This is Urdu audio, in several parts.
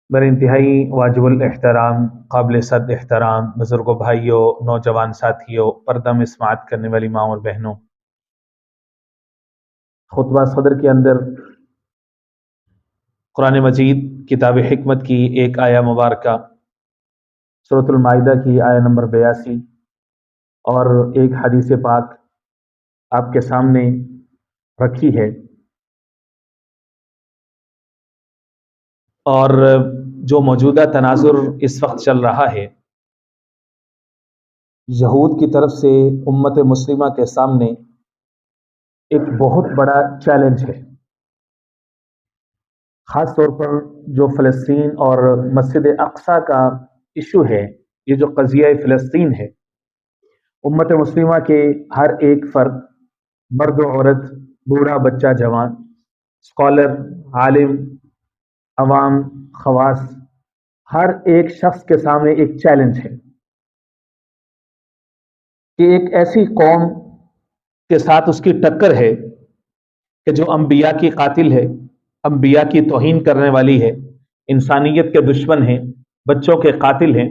میرے انتہائی واجب الاحترام قابل صد احترام بزرگوں، بھائیوں، نوجوان ساتھیوں، پردہ میں سماعت کرنے والی ماں اور بہنوں، خطبہ صدر کے اندر قرآن مجید کتاب حکمت کی ایک آیہ مبارکہ سورۃ المائدہ کی آیہ نمبر 82 اور ایک حدیث پاک آپ کے سامنے رکھی ہے، اور جو موجودہ تناظر اس وقت چل رہا ہے، یہود کی طرف سے امت مسلمہ کے سامنے ایک بہت بڑا چیلنج ہے، خاص طور پر جو فلسطین اور مسجد اقصیٰ کا ایشو ہے۔ یہ جو قضیہ فلسطین ہے، امت مسلمہ کے ہر ایک فرد، مرد و عورت، بوڑھا بچہ جوان، اسکالر، عالم، عوام، خواص، ہر ایک شخص کے سامنے ایک چیلنج ہے کہ ایک ایسی قوم کے ساتھ اس کی ٹکر ہے کہ جو انبیاء کی قاتل ہے، انبیاء کی توہین کرنے والی ہے، انسانیت کے دشمن ہیں، بچوں کے قاتل ہیں،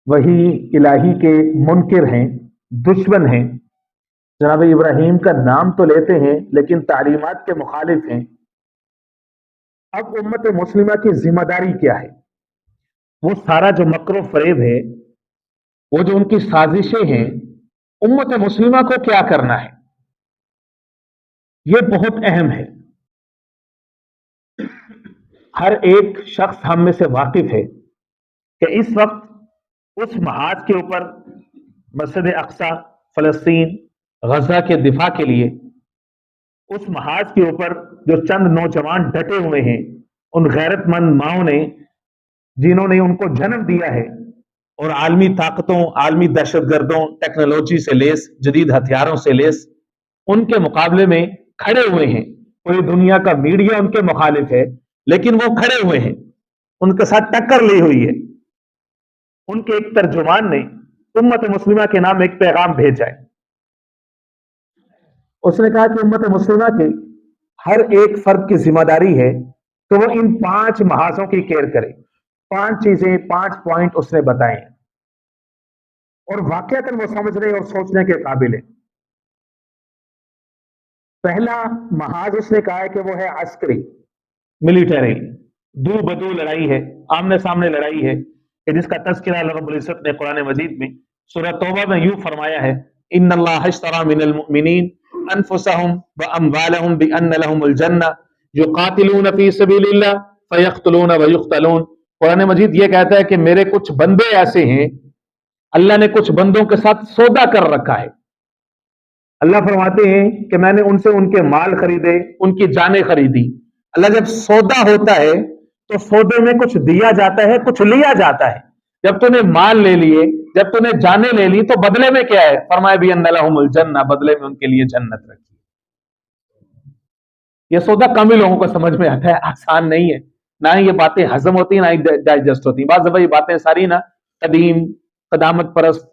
وہی الہی کے منکر ہیں، دشمن ہیں، جناب ابراہیم کا نام تو لیتے ہیں لیکن تعلیمات کے مخالف ہیں۔ اب امت مسلمہ کی ذمہ داری کیا ہے؟ وہ سارا جو مکر و فریب ہے، وہ جو ان کی سازشیں ہیں، امت مسلمہ کو کیا کرنا ہے؟ یہ بہت اہم ہے۔ ہر ایک شخص ہم میں سے واقف ہے کہ اس وقت اس محاذ کے اوپر، مسجد اقصیٰ، فلسطین، غزہ کے دفاع کے لیے اس محاذ کے اوپر جو چند نوجوان ڈٹے ہوئے ہیں، ان غیرت مند ماؤں نے، جنہوں نے ان کو جنم دیا ہے اور عالمی طاقتوں، عالمی دہشت گردوں، ٹیکنالوجی سے لیس، جدید ہتھیاروں سے لیس، ان کے مقابلے میں کھڑے ہوئے ہیں۔ پوری دنیا کا میڈیا ان کے مخالف ہے لیکن وہ کھڑے ہوئے ہیں، ان کے ساتھ ٹکر لی ہوئی ہے۔ ان کے ایک ترجمان نے امت مسلمہ کے نام ایک پیغام بھیجا ہے۔ اس نے کہا کہ امت مسلمہ کے ہر ایک فرد کی ذمہ داری ہے کہ وہ ان 5 محاذوں کی کیئر کرے۔ 5 چیزیں، 5 پوائنٹ اس نے بتائے ہیں اور واقعتاً وہ سمجھنے اور سوچنے کے قابل ہے۔ پہلا محاذ اس نے کہا ہے کہ وہ ہے عسکری، ملیٹری، دو بدو لڑائی ہے، آمنے سامنے لڑائی ہے، کہ جس کا تذکرہ اللہ رب العزت نے قرآن مجید میں سورہ توبہ میں یوں فرمایا ہے: ان اللہ اشتری من المؤمنین انفسهم واموالهم بان لهم الجنہ یقاتلون فی سبیل اللہ فیقتلون ویقتلون۔ قرآن مجید یہ کہتا ہے کہ میرے کچھ بندے ایسے ہیں، اللہ نے کچھ بندوں کے ساتھ سودا کر رکھا ہے۔ اللہ فرماتے ہیں کہ میں نے ان سے ان کے مال خریدے، ان کی جانیں خریدی۔ اللہ جب سودا ہوتا ہے تو سودے میں کچھ دیا جاتا ہے، کچھ لیا جاتا ہے۔ جب تو نے مال لے لیے، جب تو نے جانیں لے لی، تو بدلے میں کیا ہے؟ فرمایا بھی ان لہم الجنہ، بدلے میں ان کے لیے جنت رکھی۔ یہ سودا کم ہی لوگوں کو سمجھ میں آتا ہے، آسان نہیں ہے، نہ ہی یہ باتیں ہضم ہوتی ہیں، نہ ہی ڈائجسٹ ہوتی ہیں۔ بعض دفعہ یہ باتیں ساری نا قدیم، قدامت پرست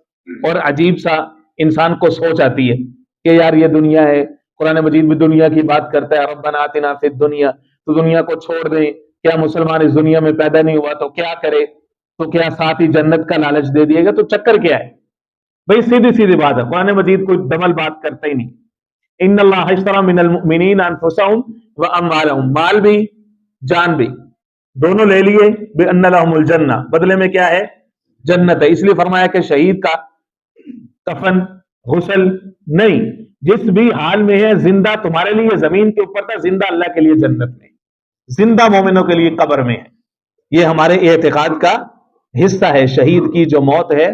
اور عجیب سا انسان کو سوچ آتی ہے کہ یار یہ دنیا ہے، قرآن مجید میں دنیا کی بات کرتا ہے، ربنا آتنا فی الدنیا، تو دنیا کو چھوڑ دیں، کیا مسلمان اس دنیا میں پیدا نہیں ہوا تو کیا کرے؟ تو کیا ساتھ ہی جنت کا لالچ دے دیے گا؟ تو چکر کیا ہے بھائی؟ سیدھی سیدھی بات ہے، قرآن مجید کوئی ڈبل بات کرتا ہی نہیں۔ ان اللہ اشتری من المؤمنین انفسهم واموالهم، مال بھی جان بھی دونوں لے لیے، بان لهم الجنہ، بدلے میں کیا ہے؟ جنت ہے۔ اس لیے فرمایا کہ شہید کا کفن، غسل نہیں، جس بھی حال میں ہے، زندہ تمہارے لیے زمین کے اوپر تھا، زندہ اللہ کے لیے جنت میں، زندہ مومنوں کے لیے قبر میں ہے۔ یہ ہمارے اعتقاد کا حصہ ہے۔ شہید کی جو موت ہے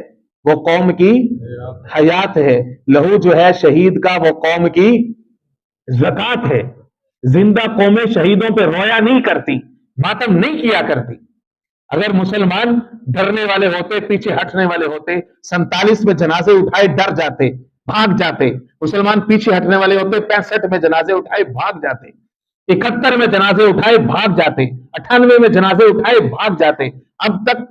وہ قوم کی حیات ہے، لہو جو ہے شہید کا وہ قوم کی زکات ہے۔ زندہ قومیں شہیدوں پہ رویا نہیں کرتی، ماتم نہیں کیا کرتی۔ اگر مسلمان ڈرنے والے ہوتے، پیچھے ہٹنے والے ہوتے، 47 میں جنازے اٹھائے ڈر جاتے، بھاگ جاتے۔ مسلمان پیچھے ہٹنے والے ہوتے، 65 میں جنازے اٹھائے بھاگ جاتے، 71 میں جنازے اٹھائے بھاگ جاتے، 98 میں جنازے اٹھائے بھاگ جاتے۔ اب تک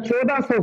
1400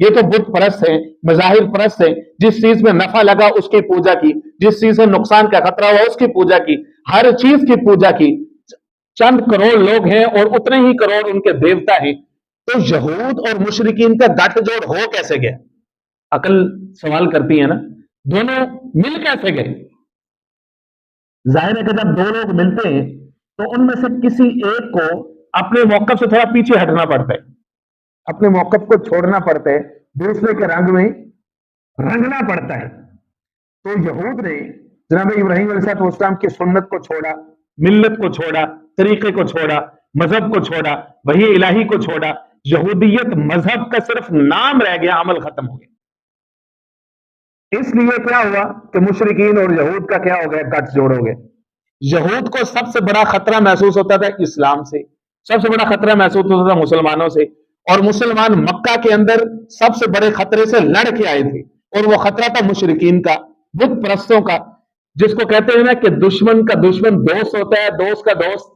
یہ تو بت پرست ہیں، مظاہر پرست ہیں، جس چیز میں نفع لگا اس کی پوجا کی، جس چیز سے نقصان کا خطرہ ہوا اس کی پوجا کی، ہر چیز کی پوجا کی. چند کروڑ لوگ ہیں اور اتنے ہی کروڑ ان کے دیوتا ہیں. تو یہود اور مشرکین کا گٹھ جوڑ ہو کیسے گیا؟ عقل سوال کرتی ہے نا، دونوں مل کیسے گئے؟ ظاہر ہے کہ جب دو لوگ ملتے ہیں تو ان میں سے کسی ایک کو اپنے موقف سے تھوڑا پیچھے ہٹنا پڑتا ہے، اپنے موقف کو چھوڑنا پڑتا ہے، دوسرے کے رنگ میں رنگنا پڑتا ہے. تو یہود نے جناب ابراہیم علیہ السلام کی سنت کو چھوڑا، ملت کو چھوڑا، طریقے کو چھوڑا، مذہب کو چھوڑا، وحی الہی کو چھوڑا. یہودیت مذہب کا صرف نام رہ گیا، عمل ختم ہو گیا. اس لیے کیا ہوا کہ مشرکین اور یہود کا کیا ہو گیا؟ گٹھ جوڑ ہو گئے. یہود کو سب سے بڑا خطرہ محسوس ہوتا تھا اسلام سے، سب سے بڑا خطرہ محسوس ہوتا تھا مسلمانوں سے، اور مسلمان مکہ کے اندر سب سے بڑے خطرے سے لڑ کے آئے تھے، اور وہ خطرہ تھا مشرکین کا، بت پرستوں کا، جس کو کہتے ہیں نا کہ دشمن کا دشمن دوست ہوتا ہے، دوست کا دوست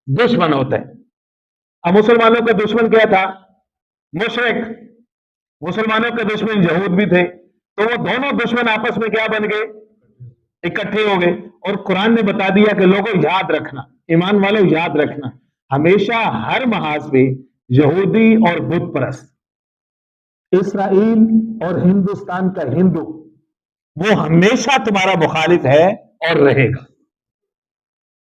دشمن ہوتا ہے. اب مسلمانوں کا دشمن کیا تھا؟ مشرک. مسلمانوں کے دشمن یہود بھی تھے، تو وہ دونوں دشمن آپس میں کیا بن گئے؟ اکٹھے ہو گئے. اور قرآن نے بتا دیا کہ لوگوں یاد رکھنا، ایمان والوں یاد رکھنا، ہمیشہ ہر محاذ پہ یہودی اور بت پرست، اسرائیل اور ہندوستان کا ہندو، وہ ہمیشہ تمہارا مخالف ہے اور رہے گا.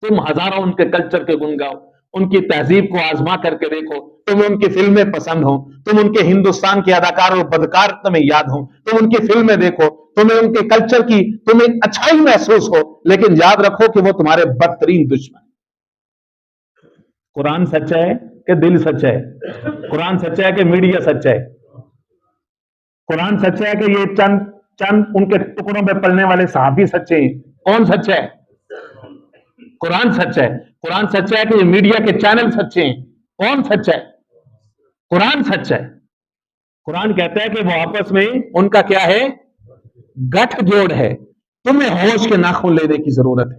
تم ہزاروں ان کے کلچر کے گن گاؤ، ان کی تہذیب کو آزما کر کے دیکھو، تمہیں ان کی فلمیں پسند ہوں، تم ان کے ہندوستان کے اداکار اور بدکار تمہیں یاد ہوں، تم ان کی فلمیں دیکھو، تمہیں ان کے کلچر کی تمہیں اچھائی محسوس ہو، لیکن یاد رکھو کہ وہ تمہارے بدترین دشمن. قرآن سچا ہے کہ دل سچا ہے؟ قرآن سچا ہے کہ میڈیا سچا ہے؟ قرآن سچا ہے کہ یہ چند ان کے ٹکڑوں میں پلنے والے صحابی سچے ہیں؟ کون سچا ہے؟ قرآن سچا ہے. قرآن سچا ہے کہ یہ میڈیا کے چینل سچے ہیں؟ کون سچا ہے؟ قرآن سچا ہے. قرآن کہتا ہے کہ وہ آپس میں ان کا کیا ہے؟ گٹھ جوڑ ہے. تمہیں ہوش کے ناخن لینے کی ضرورت ہے.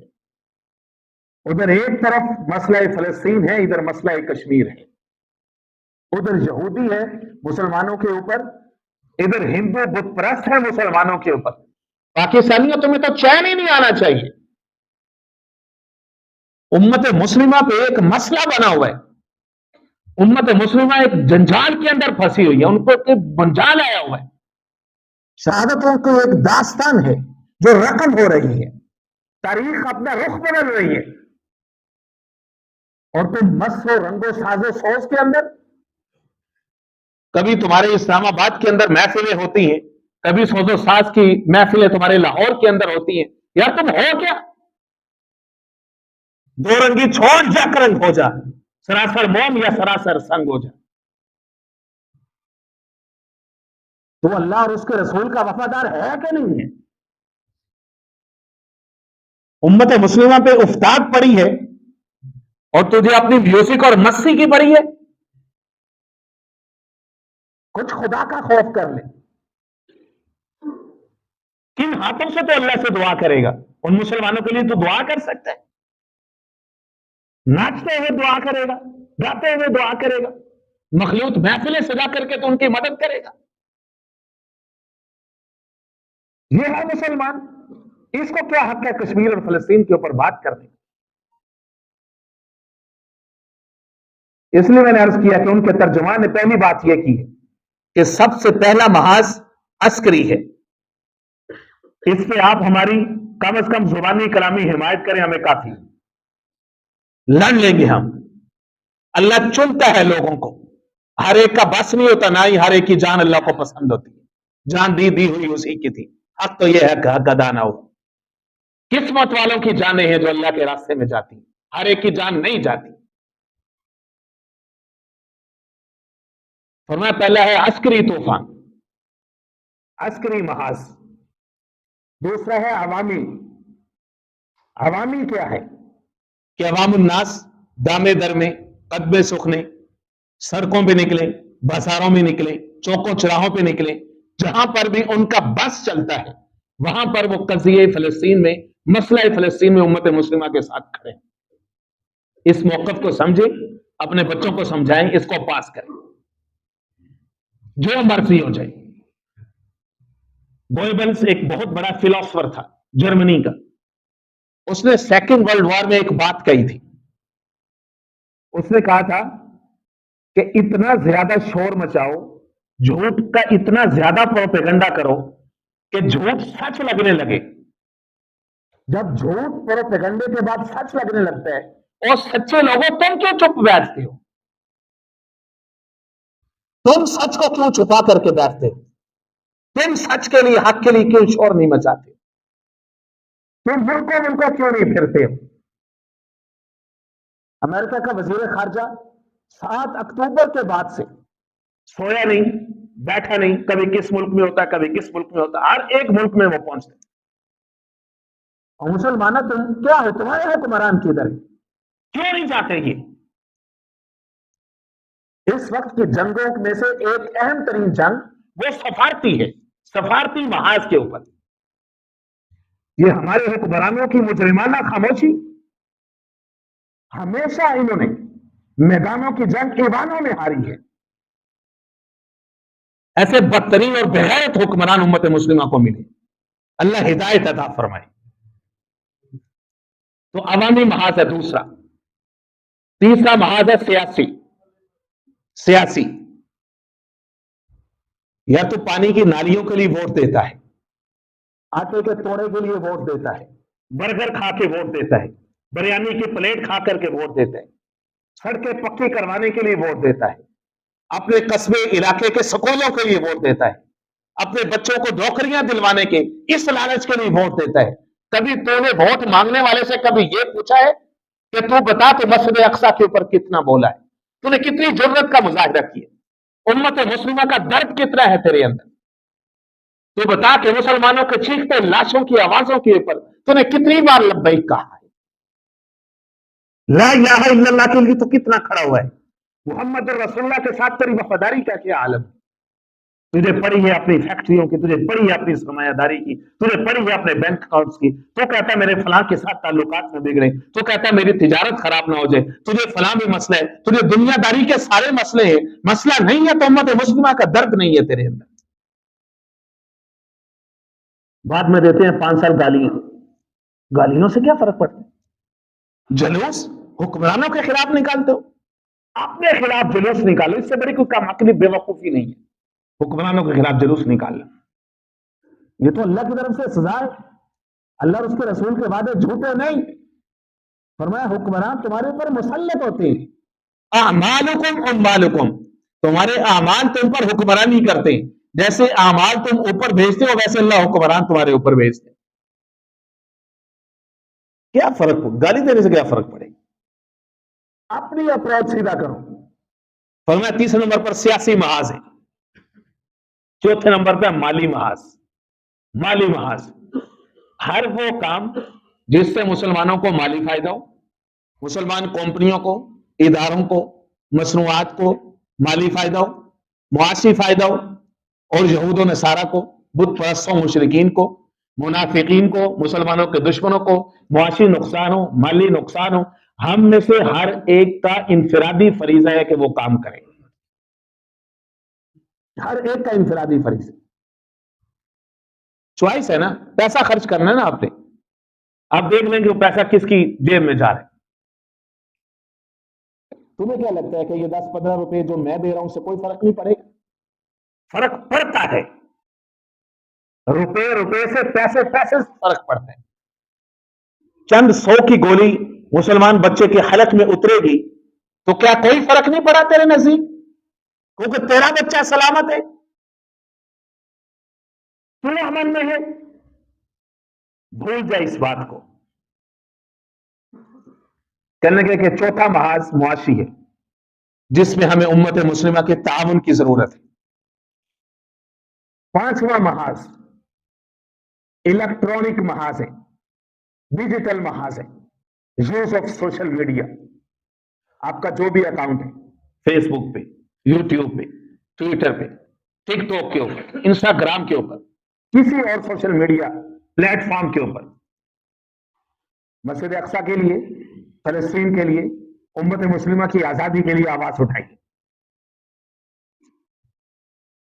ادھر ایک طرف مسئلہ فلسطین ہے، ادھر مسئلہ کشمیر ہے. ادھر یہودی ہے مسلمانوں کے اوپر، ادھر ہندو بت پرست ہے مسلمانوں کے اوپر. پاکستانیوں تمہیں تو چین ہی نہیں آنا چاہیے. امت مسلمہ پہ ایک مسئلہ بنا ہوا ہے، امت مسلمہ ایک جنجال کے اندر پھنسی ہوئی ہے، ان کو ایک جنجال آیا ہوا ہے. شہادتوں کو ایک داستان ہے جو رقم ہو رہی ہے، تاریخ اپنا رخ بدل رہی ہے، اور تم مس و رنگ و ساز و سوز کے اندر. کبھی تمہارے اسلام آباد کے اندر محفلیں ہوتی ہیں، کبھی سوز و ساز کی محفلیں تمہارے لاہور کے اندر ہوتی ہیں. یار تم ہو کیا؟ دو رنگی چھوڑ جا کرنگ ہو جا، سراسر موم یا سراسر سنگ ہو جا. تو اللہ اور اس کے رسول کا وفادار ہے کہ نہیں ہے؟ امت مسلمہ پہ افتاد پڑی ہے اور تجھے اپنی میوزک اور مستی کی پڑی ہے. کچھ خدا کا خوف کر لے. کن ہاتھوں سے تو اللہ سے دعا کرے گا؟ ان مسلمانوں کے لیے تو دعا کر سکتا ہے، ناچتے ہوئے دعا کرے گا، گاتے ہوئے دعا کرے گا، مخلوط محفلیں سجا کر کے تو ان کی مدد کرے گا. یہ ہے مسلمان. اس کو کیا حق ہے کشمیر اور فلسطین کے اوپر بات کرنے؟ اس لیے میں نے عرض کیا کہ ان کے ترجمان نے پہلی بات یہ کی ہے کہ سب سے پہلا محاذ عسکری ہے. اس پہ آپ ہماری کم از کم زبانی کلامی حمایت کریں، ہمیں کافی. لڑ لیں گے ہم. اللہ چنتا ہے لوگوں کو، ہر ایک کا بس نہیں ہوتا، نہ ہی ہر ایک کی جان اللہ کو پسند ہوتی ہے. جان دی ہوئی اسی کی تھی. حق تو یہ ہے کہ حق ادا نہ ہو. قسمت والوں کی جانیں ہیں جو اللہ کے راستے میں جاتی ہیں، ہر ایک کی جان نہیں جاتی. فرمایا پہلا ہے عسکری طوفان، عسکری محاذ. دوسرا ہے عوامی. عوامی کیا ہے؟ کہ عوام الناس دامے در میں قدمے سخنے سڑکوں پہ نکلیں، بازاروں میں نکلیں، چوکوں چراہوں پہ نکلیں، جہاں پر بھی ان کا بس چلتا ہے وہاں پر وہ قضیہ فلسطین میں، مسئلہ فلسطین میں امت مسلمہ کے ساتھ کھڑے. اس موقف کو سمجھیں، اپنے بچوں کو سمجھائیں، اس کو پاس کریں. جو مرضی ہو جائے. گوئبلس ایک بہت بڑا فلاسفر تھا جرمنی کا. اس نے سیکنڈ ورلڈ وار میں ایک بات کہی تھی. اس نے کہا تھا کہ اتنا زیادہ شور مچاؤ, جھوٹ کا اتنا زیادہ پروپیگنڈا کرو کہ جھوٹ سچ لگنے لگے. جب جھوٹ پروپیگنڈے کے بعد سچ لگنے لگتا ہے اور سچے لوگوں تم کیوں چپ بیٹھتے ہو؟ تم سچ کو کیوں چھپا کر کے بیٹھتے ہو؟ تم سچ کے لیے, حق کے لیے کیوں شور نہیں مچاتے؟ تم ملکوں کیوں نہیں پھرتے ہو؟ امریکہ کا وزیر خارجہ 7 اکتوبر کے بعد سے سویا نہیں, بیٹھا نہیں, کبھی کس ملک میں ہوتا ہے, کبھی کس ملک میں ہوتا ہے, ہر ایک ملک میں وہ پہنچتے. اور مسلمانوں تم کیا ہے, تمہارے حکمران کدھر ہے, کیوں نہیں جاتے؟ یہ اس وقت کی جنگوں میں سے ایک اہم ترین جنگ وہ سفارتی ہے, سفارتی محاذ کے اوپر. یہ ہمارے حکمرانوں کی مجرمانہ خاموشی. ہمیشہ انہوں نے میدانوں کی جنگ ایوانوں میں ہاری ہے. ایسے بدترین اور بغیرت حکمران امت مسلمہ کو ملے. اللہ ہدایت عطا فرمائے. تو عوامی محاذ ہے دوسرا. تیسرا محاذ ہے سیاسی. سیاسی یا تو پانی کی نالیوں کے لیے ووٹ دیتا ہے, آٹے کے توڑے کے لیے ووٹ دیتا ہے, برگر کھا کے ووٹ دیتا ہے, بریانی کی پلیٹ کھا کر کے ووٹ دیتا ہے, سڑکیں پکی کروانے کے لیے ووٹ دیتا ہے, اپنے قصبے علاقے کے سکولوں کے لیے ووٹ دیتا ہے, اپنے بچوں کو نوکریاں دلوانے کے اس لالچ کے لیے ووٹ دیتا ہے. کبھی تو نے ووٹ مانگنے والے سے کبھی یہ پوچھا ہے کہ تو بتا کہ مسجد اقصی کے اوپر کتنا بولا ہے؟ تو نے کتنی جرت کا مظاہرہ کیا؟ امت مسلمہ کا درد کتنا ہے تیرے اندر؟ تو بتا کہ مسلمانوں کے چیختے لاشوں کی آوازوں کے اوپر تو نے کتنی بار لبیک کہا ہے؟ لا الہ الا اللہ کے لیے تو کتنا کھڑا ہوا ہے. محمد رسول اللہ کے ساتھ تیری وفاداری کا کیا عالم؟ تجھے پڑی ہے اپنی فیکٹریوں کی, تجھے پڑی ہے اپنی سرمایہ داری کی, تجھے پڑی ہے اپنے بینک اکاؤنٹس کی. تو کہتا ہے میرے فلاں کے ساتھ تعلقات میں بگڑے, تو کہتا ہے میری تجارت خراب نہ ہو جائے, تجھے فلاں بھی مسئلہ ہے, تجھے دنیا داری کے سارے مسئلے ہیں. مسئلہ نہیں ہے تو امت مسلمہ کا درد نہیں ہے تیرے اندر. بعد میں دیتے ہیں 5 سال گالیاں. گالیوں سے کیا فرق پڑتا ہے؟ جلوس حکمرانوں کے خلاف نکالتے ہو, اپنے خلاف جلوس نکالو. اس سے بڑی کوئی کام عقلی بے وقوفی نہیں ہے حکمرانوں کے خلاف جلوس نکالنا. یہ تو اللہ کی طرف سے سزا ہے. اللہ اور اس کے رسول کے وعدے جھوٹے نہیں. فرمایا حکمران تمہارے اوپر مسلط ہوتے ہیں. اعمالکم اموالکم, تمہارے اعمال تم پر حکمرانی کرتے ہیں. جیسے اعمال تم اوپر بھیجتے ہو ویسے اللہ حکمران تمہارے اوپر بھیجتے ہیں. کیا فرق ہو؟ گالی دینے سے کیا فرق پڑے گا؟ اپنی اپروچ سیدھا کرو. فرمایا تیسرے نمبر پر سیاسی محاذ ہے. چوتھے نمبر پہ مالی محاذ. مالی محاذ ہر وہ کام جس سے مسلمانوں کو مالی فائدہ ہو, مسلمان کمپنیوں کو, اداروں کو, مصنوعات کو مالی فائدہ ہو, معاشی فائدہ ہو, اور یہود و نصارہ کو, بت پرستوں, مشرکین کو, منافقین کو, مسلمانوں کے دشمنوں کو معاشی نقصان ہو, مالی نقصان ہو, ہم میں سے ہر ایک کا انفرادی فریضہ ہے کہ وہ کام کرے. ہر ایک کا انفرادی فریضہ. چوائس ہے نا, پیسہ خرچ کرنا ہے نا آپ نے. آپ دیکھ لیں کہ وہ پیسہ کس کی جیب میں جا رہا ہے. تمہیں کیا لگتا ہے کہ یہ 10-15 روپے جو میں دے رہا ہوں اس سے کوئی فرق نہیں پڑے گا؟ فرق پڑتا ہے. روپے سے پیسے سے فرق پڑتا ہے. چند 100 کی گولی مسلمان بچے کے حلق میں اترے گی تو کیا کوئی فرق نہیں پڑا تیرے نزدیک؟ کیونکہ تیرا بچہ سلامت ہے, تو امن میں ہے. بھول جائے اس بات کو. کہنے کے کہ چوتھا محاذ معاشی ہے جس میں ہمیں امت مسلمہ کے تعاون کی ضرورت ہے. پانچواں محاذ الیکٹرانک محاذ ہے, ڈیجیٹل محاذ ہے. Use of social media. آپ کا جو بھی اکاؤنٹ ہے, فیس بک پہ, یوٹیوب پہ, ٹویٹر پہ, ٹک ٹاک کے اوپر, انسٹاگرام کے اوپر, کسی اور سوشل میڈیا پلیٹ فارم کے اوپر مسجد اقصی کے لیے, فلسطین کے لیے, امت مسلمہ کی آزادی کے لیے آواز اٹھائی.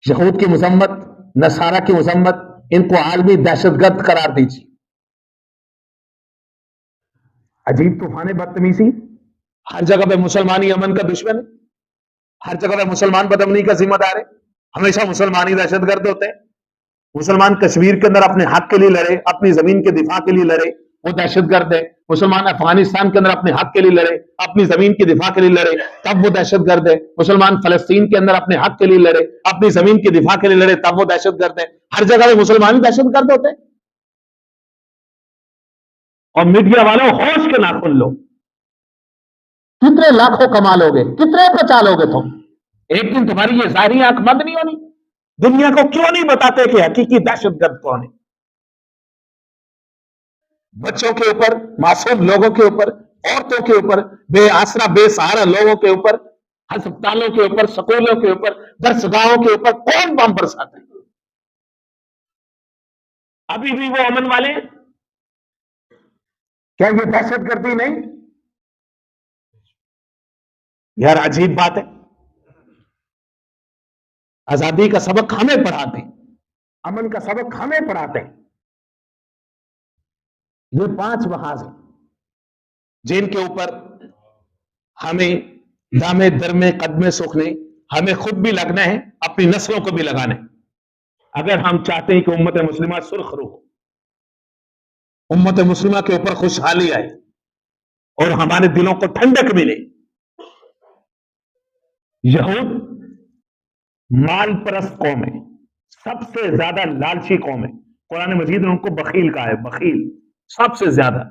یہود کی مذمت، نصارہ کی مذمت، ان کو عالمی دہشت گرد قرار دیجیے. عجیب طوفان بدتمیزی. ہر جگہ پہ مسلمان ہی امن کا دشمن ہے، ہر جگہ پہ مسلمان بدامنی کا ذمہ دار ہے، ہمیشہ مسلمان ہی دہشت گرد ہوتے ہیں. مسلمان کشمیر کے اندر اپنے حق کے لیے لڑے، اپنی زمین کے دفاع کے لیے لڑے، وہ دہشت گرد ہے. مسلمان افغانستان کے اندر اپنے حق کے لیے لڑے، اپنی زمین کے دفاع کے لیے لڑے، تب وہ دہشت گرد ہے. مسلمان فلسطین کے اندر اپنے حق کے لیے لڑے، اپنی زمین کے دفاع کے لیے لڑے، تب وہ دہشت گرد ہے. ہر جگہ پہ مسلمان ہی دہشت گرد ہوتے ہیں. اور میڈیا والوں ہوش کے ناخن لو. کتنے لاکھوں کما لو گے، کتنے بچا لو گے تم؟ ایک دن تمہاری یہ ظاہری آنکھ بند نہیں ہونی؟ دنیا کو کیوں نہیں بتاتے کہ حقیقی دہشت گرد کون ہے؟ بچوں کے اوپر، معصوم لوگوں کے اوپر، عورتوں کے اوپر، بے آسرا بے سہارا لوگوں کے اوپر، ہسپتالوں کے اوپر، سکولوں کے اوپر، درسگاہوں کے اوپر کون بم برساتا ہے؟ ابھی بھی وہ امن والے ہیں؟ کیا یہ دہشت گردی نہیں؟ یار عجیب بات ہے. آزادی کا سبق ہمیں پڑھاتے ہیں، امن کا سبق ہمیں پڑھاتے ہیں. یہ 5 محاذ ہیں جن کے اوپر ہمیں دامے درمے قدمے سوکھنے، ہمیں خود بھی لگنا ہے، اپنی نسلوں کو بھی لگانا ہے. اگر ہم چاہتے ہیں کہ امت مسلمہ سرخ رو، امت مسلمہ کے اوپر خوشحالی آئے اور ہمارے دلوں کو ٹھنڈک ملے. یہود مال پرست قوم ہے، سب سے زیادہ لالچی قوم ہے. قرآن مجید نے ان کو بخیل کہا ہے. بخیل سب سے زیادہ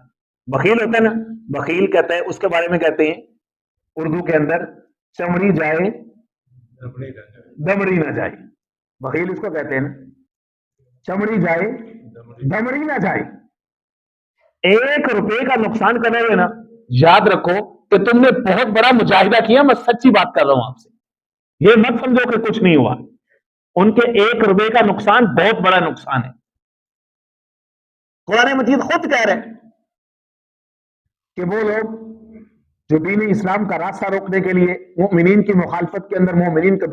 بخیل ہوتا ہے نا، بخیل کہتا ہے، اس کے بارے میں کہتے ہیں اردو کے اندر چمڑی جائے دمڑی نہ جائے. بخیل اس کو کہتے ہیں نا، چمڑی جائے دمڑی نہ جائے. 1 روپے کا نقصان کرنے ہوئے نا، یاد رکھو کہ تم نے بہت بڑا مجاہدہ کیا. میں سچی بات کر رہا ہوں آپ سے، یہ مت سمجھو کہ کچھ نہیں ہوا. ان کے 1 روپے کا نقصان بہت بڑا نقصان ہے. قرآن مجید خود کہہ رہے ہیں کہ وہ لوگ جو دین اسلام کا راستہ روکنے کے لیے مومنین کی مخالفت کے اندر، مومنین کے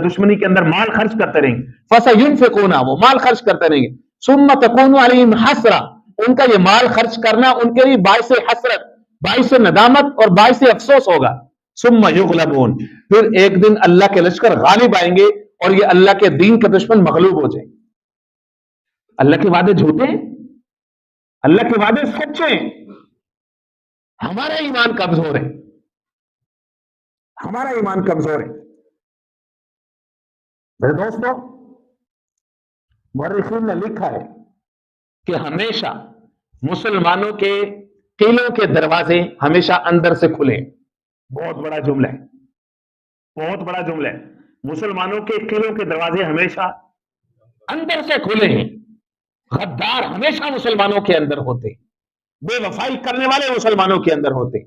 دشمنی کے اندر مال خرچ کرتے رہیں گے. فَسَيُنْفِقُونَ، وہ مال خرچ کرتے رہیں گے. ثُمَّ تَكُونُ عَلَيْهِمْ حَسْرَةٌ، ان کا یہ مال خرچ کرنا ان کے لیے باعث حسرت، باعث ندامت اور باعث افسوس ہوگا. ثُمَّ يُغْلَبُونَ، پھر ایک دن اللہ کے لشکر غالب آئیں گے اور یہ اللہ کے دین کا دشمن مغلوب ہو جائیں. اللہ کے وعدے جھوٹے ہیں، اللہ کے وعدے سچے ہیں. ہمارا ایمان کمزور ہے، ہمارا ایمان کمزور ہے. میرے دوستو، مورخین نے لکھا ہے کہ ہمیشہ مسلمانوں کے قلعوں کے دروازے ہمیشہ اندر سے کھلے. بہت بڑا جملہ ہے، بہت بڑا جملہ ہے. مسلمانوں کے قلعوں کے دروازے ہمیشہ اندر سے کھلے ہیں. غدار ہمیشہ مسلمانوں کے اندر ہوتے، بے وفائی کرنے والے مسلمانوں کے اندر ہوتے،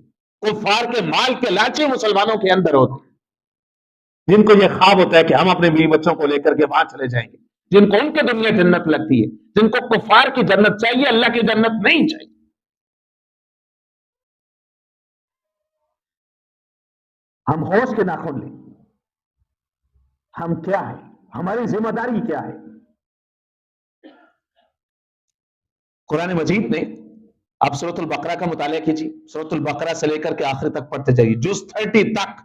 کفار کے مال کے لالچی مسلمانوں کے اندر ہوتے، جن کو یہ خواب ہوتا ہے کہ ہم اپنے بیوی بچوں کو لے کر کے وہاں چلے جائیں گے، جن کو ان کے دنیا جنت لگتی ہے، جن کو کفار کی جنت چاہیے، اللہ کی جنت نہیں چاہیے. ہم ہوش کے ناخن لیں، ہم کیا ہے، ہماری ذمہ داری کیا ہے. قرآن مجید نے، آپ سورۃ البقرہ کا مطالعہ کیجیے، سورۃ البقرہ سے لے کر کے آخر تک پڑھتے جائیے، جز 30 تک.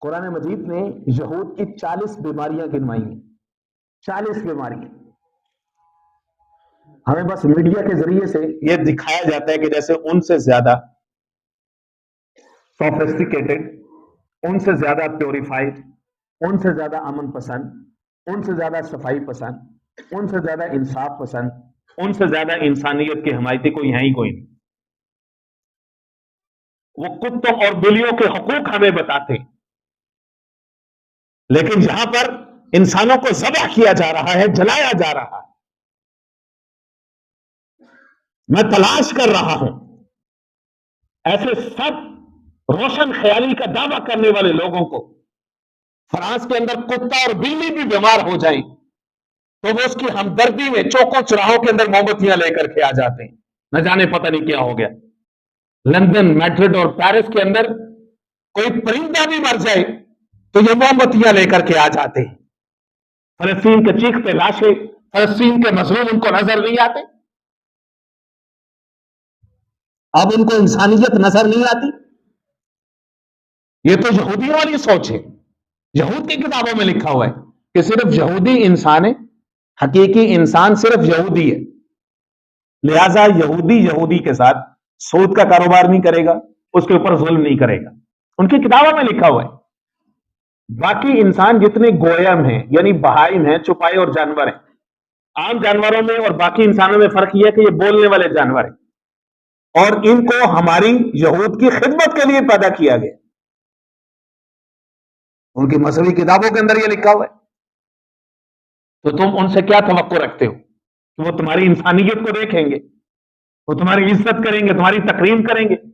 قرآن مجید نے یہود کی 40 بیماریاں گنوائی ہیں. 40 بیماریاں. ہمیں بس میڈیا کے ذریعے سے یہ دکھایا جاتا ہے کہ جیسے ان سے زیادہ سوفسٹیکیٹڈ، ان سے زیادہ پیوریفائڈ، ان سے زیادہ امن پسند، ان سے زیادہ صفائی پسند، ان سے زیادہ انصاف پسند، ان سے زیادہ انسانیت کے حمایتی کوئی ہے ہی کوئی نہیں. وہ کتوں اور بلیوں کے حقوق ہمیں بتاتے ہیں، لیکن جہاں پر انسانوں کو ذبح کیا جا رہا ہے، جلایا جا رہا ہے، میں تلاش کر رہا ہوں ایسے سب روشن خیالی کا دعویٰ کرنے والے لوگوں کو. فرانس کے اندر کتا اور بلی بھی بیمار ہو جائیں تو وہ اس کی ہمدردی میں چوکوں چراہوں کے اندر موم بتیاں لے کر کے آ جاتے ہیں. نہ جانے پتہ نہیں کیا ہو گیا. لندن، میڈرڈ اور پیرس کے اندر کوئی پرندہ بھی مر جائے تو یہ مومبتیاں لے کر کے آ جاتے ہیں. فلسطین کے چیختے لاشیں، فلسطین کے مظلوم ان کو نظر نہیں آتے. اب ان کو انسانیت نظر نہیں آتی. یہ تو یہودیوں والی سوچ ہے. یہود کی کتابوں میں لکھا ہوا ہے کہ صرف یہودی انسان ہے، حقیقی انسان صرف یہودی ہے. لہذا یہودی کے ساتھ سود کا کاروبار نہیں کرے گا، اس کے اوپر ظلم نہیں کرے گا. ان کی کتابوں میں لکھا ہوا ہے. باقی انسان جتنے گویم ہیں یعنی بہائم ہیں، چوپائے اور جانور ہیں. عام جانوروں میں اور باقی انسانوں میں فرق یہ ہے کہ یہ بولنے والے جانور ہیں، اور ان کو ہماری یہود کی خدمت کے لیے پیدا کیا گیا. ان کی مذہبی کتابوں کے اندر یہ لکھا ہوا ہے. تو تم ان سے کیا توقع رکھتے ہو کہ وہ تمہاری انسانیت کو دیکھیں گے، وہ تمہاری عزت کریں گے، تمہاری تکریم کریں گے؟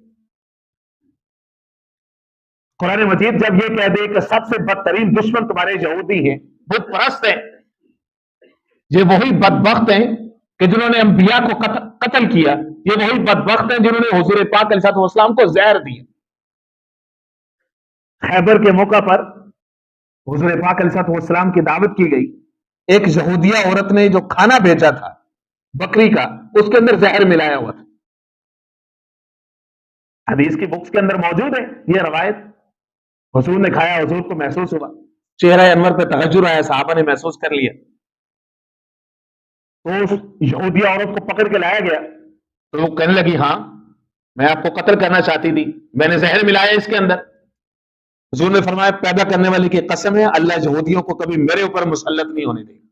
قرآن مجید جب یہ کہہ دے کہ سب سے بدترین دشمن تمہارے یہودی ہیں، بت پرست ہیں، یہ وہی بدبخت ہیں کہ جنہوں نے انبیاء کو قتل کیا، یہ وہی بدبخت ہیں جنہوں نے حضور پاک علیہ السلام کو زہر دیا. خیبر کے موقع پر حضور پاک علیہ السلام کی دعوت کی گئی. ایک یہودیہ عورت نے جو کھانا بھیجا تھا بکری کا، اس کے اندر زہر ملایا ہوا تھا. حدیث کی بکس کے اندر موجود ہے یہ روایت. حضور نے کھایا، حضور کو محسوس ہوا، چہرہ انور پہ تغیر آیا، صحابہ نے محسوس کر لیا. تو اس یہودیہ عورت کو پکڑ کے لایا گیا تو وہ کہنے لگی ہاں میں آپ کو قتل کرنا چاہتی تھی، میں نے زہر ملایا اس کے اندر. حضور نے فرمایا پیدا کرنے والے کی قسم ہے اللہ یہودیوں کو کبھی میرے اوپر مسلط نہیں ہونے دے گا.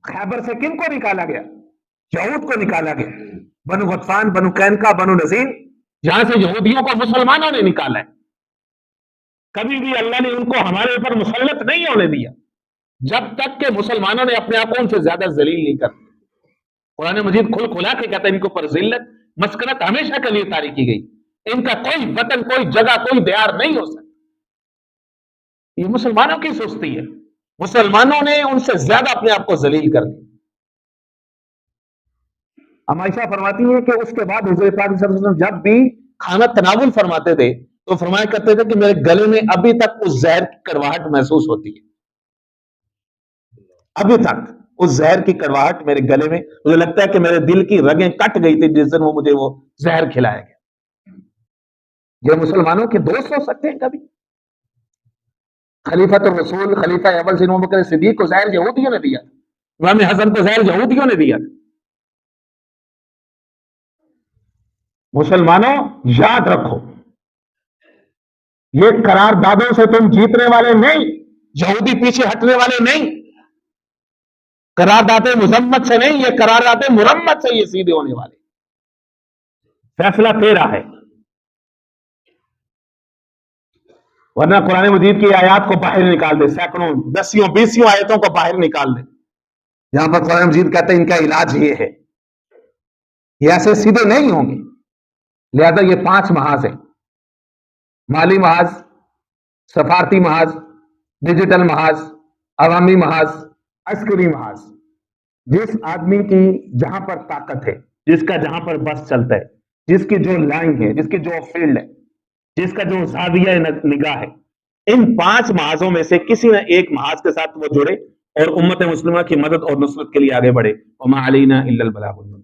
خیبر سے کن کو نکالا گیا؟ یہود کو نکالا گیا. بنو غطفان، بنو قینقاع، بنو نذیر، یہاں سے یہودیوں کو مسلمانوں نے نکالا ہے. کبھی بھی اللہ نے ان کو ہمارے اوپر مسلط نہیں ہونے دیا جب تک کہ مسلمانوں نے اپنے آپ کو ان سے زیادہ ذلیل نہیں کر. قرآن مجید کھل کھلا کے کہتا ہے ان کے اوپر ذلت مسکنت ہمیشہ کے لیے طاری کی گئی. ان کا کوئی وطن، کوئی جگہ، کوئی دیار نہیں ہو سکتا. یہ مسلمانوں کی سستی ہے. مسلمانوں نے ان سے زیادہ اپنے آپ کو ذلیل کر دیا. عائشہ فرماتی ہے کہ اس کے بعد حضور پاک صلی اللہ علیہ وسلم جب بھی کھانا تناول فرماتے تھے تو فرمایا کرتے تھے کہ میرے گلے میں ابھی تک اس زہر کی کڑواہٹ محسوس ہوتی ہے. ابھی تک اس زہر کی کڑواہٹ میرے گلے میں، مجھے لگتا ہے کہ میرے دل کی رگیں کٹ گئی تھی جس دن مجھے وہ زہر کھلایا گیا. یہ مسلمانوں کے دوست ہو سکتے ہیں کبھی؟ خلیفۃ الرسول خلیفہ اول سے بکر صدیق کو زہر یہودیوں نے دیا، امام حسن کو زہر یہودیوں نے دیا. مسلمانوں یاد رکھو یہ قراردادوں سے تم جیتنے والے نہیں، یہودی پیچھے ہٹنے والے نہیں. قرارداد مذمت سے نہیں، یہ قرارداد مرمت سے یہ سیدھے ہونے والے. فیصلہ تیرا ہے. ورنہ قرآن مجید کی آیات کو باہر نکال دے، سینکڑوں دسیوں بیسیوں آیتوں کو باہر نکال دے. یہاں پر قرآن مجید کہتے ہیں ان کا علاج یہ ہے، یہ ایسے سیدھے نہیں ہوں گے. لہذا یہ 5 محاذ ہیں: مالی محاذ، سفارتی محاذ، ڈیجیٹل محاذ، عوامی محاذ، عسکری محاذ. جس آدمی کی جہاں پر طاقت ہے، جس کا جہاں پر بس چلتا ہے، جس کی جو لائن ہے، جس کی جو فیلڈ ہے، جس کا جو زاویہ نگاہ ہے، ان 5 محاذوں میں سے کسی نہ ایک محاذ کے ساتھ وہ جڑے اور امت مسلمہ کی مدد اور نصرت کے لیے آگے بڑھے. وما علینا الا البلاغ المبین.